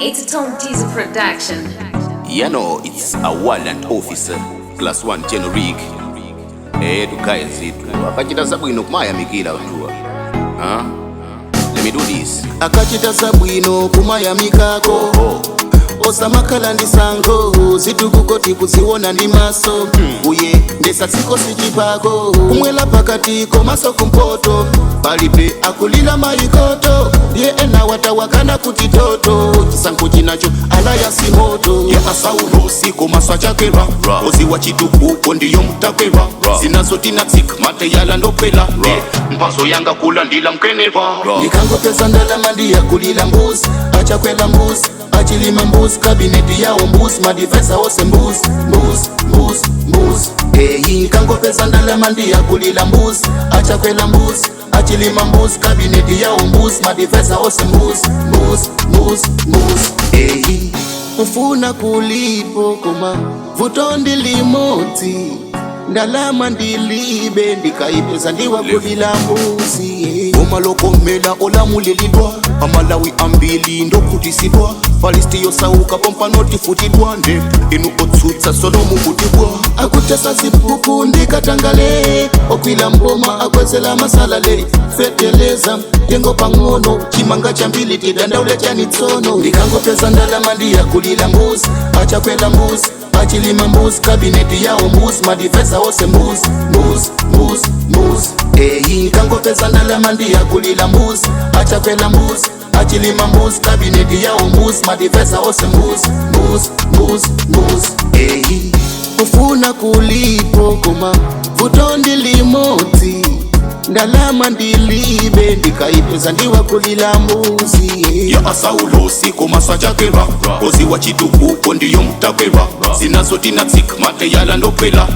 It's a Tom Teaser production. You know, it's a warrant officer, class 1 generic. Tukaya zitu. Akachita sabwino kumaya mikila utua. Let me do this. Akachita sabwino kumaya mikako. Osamakala ndi sango. Zitukukoti kuziwona ndi maso. Uye ndesa siko sichipako. Kumwela pakati komaso kumpoto. Palipe akulila maikoto. Ye ena watawakana kutitoto. Chisanko chinacho ala ya simoto. Ya asaulo siko maswa chakera. Ozi wachituku kondiyo mtakera. Zinazo tinatsik mate yala ndopela. Mpaso yanga kula ndila mkeneva. Nikango pesa ndala mandi ya kulila mbuzi. Acha kwela mbuzi, achilima mbuzi. Kabineti yao mbuzi, madifesa ose mbuzi. Mbuzi nikango pesa ndala mandi ya kulila mbuzi. Acha kwela mbuzi, achilima mbuzi. Kabineti yao mbuzi, madifesa ose mbuzi. Ufuna kulipo koma vutondi limoti. Ndalama ndilibe ndikaipeza ndiwa kulila mbuzi. Omaloko mela olamulelidwa. Amalawi ambili ndokutisidwa. Falisti yosauka pompa noti futidwa. Nde inu otsutsa solomu kutibwa. Akutesa zipuku ndikatangale. Okwila mboma akwezela masalale. Feteleza tengo pangono. Chimanga chambili tidanda ule chanitsono. Ndikango pesa ndalama ndiya kulila mbuzi. Acha kwela mbuzi, achilima mbuzi. Kabineti yao mbuzi, madifesa ose mbuzi. Nikango pesa ndalama ndiya kulila mbuzi. Acha kwela mbuzi, achilima mbuzi. Kabineti yao mbuzi, madifesa ose mbuzi. Ufuna kulipo koma vutondi limoti. Ndalama ndilibe ndikaipeza ndiwa kulila mbuzi. Ya asaulo siko maswa chakera. Ozi wachituku kondiyo mtakera. Zinazo tinatsik mate yala ndopela.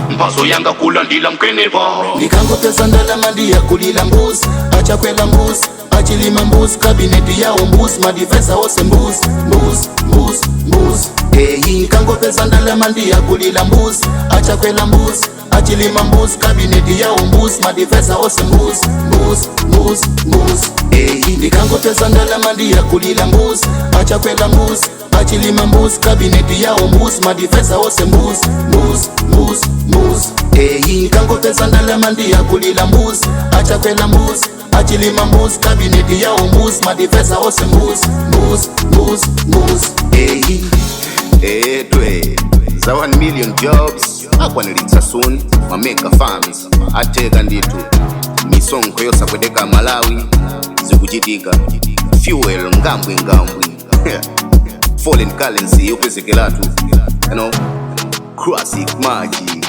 Mpaso yanga kula ndila mkeneva. Nikango pesa ndalama ndiya kulila mbuzi. Acha kwela mbuzi, achilima mbuzi. Kabineti yao mbuzi, madifesa ose mbuzi. Nikango pesa ndalama ndiya kulila mbuzi. Acha kwela mbuzi, achilima mbuzi. Kabineti yao mbuzi, madifesa ose mbuzi. Nikango pesa ndalama ndiya kulila mbuzi. Acha kwela mbuzi, achilima mbuzi. Kabineti yao mbuzi, madifesa ose mbuzi. Nikango pesa ndalama ndiya kulila mbuzi. Acha kwela mbuzi, achilima mbuzi. Kabineti yao mbuzi, madifesa ose mbuzi. Twe za 1 million jobs akwanilitsa soon mameka farms ateka nditu misonko yosa kwedeka Malawi zikuchitika fuel ngambwe foreign currency yopezekelatu classic magic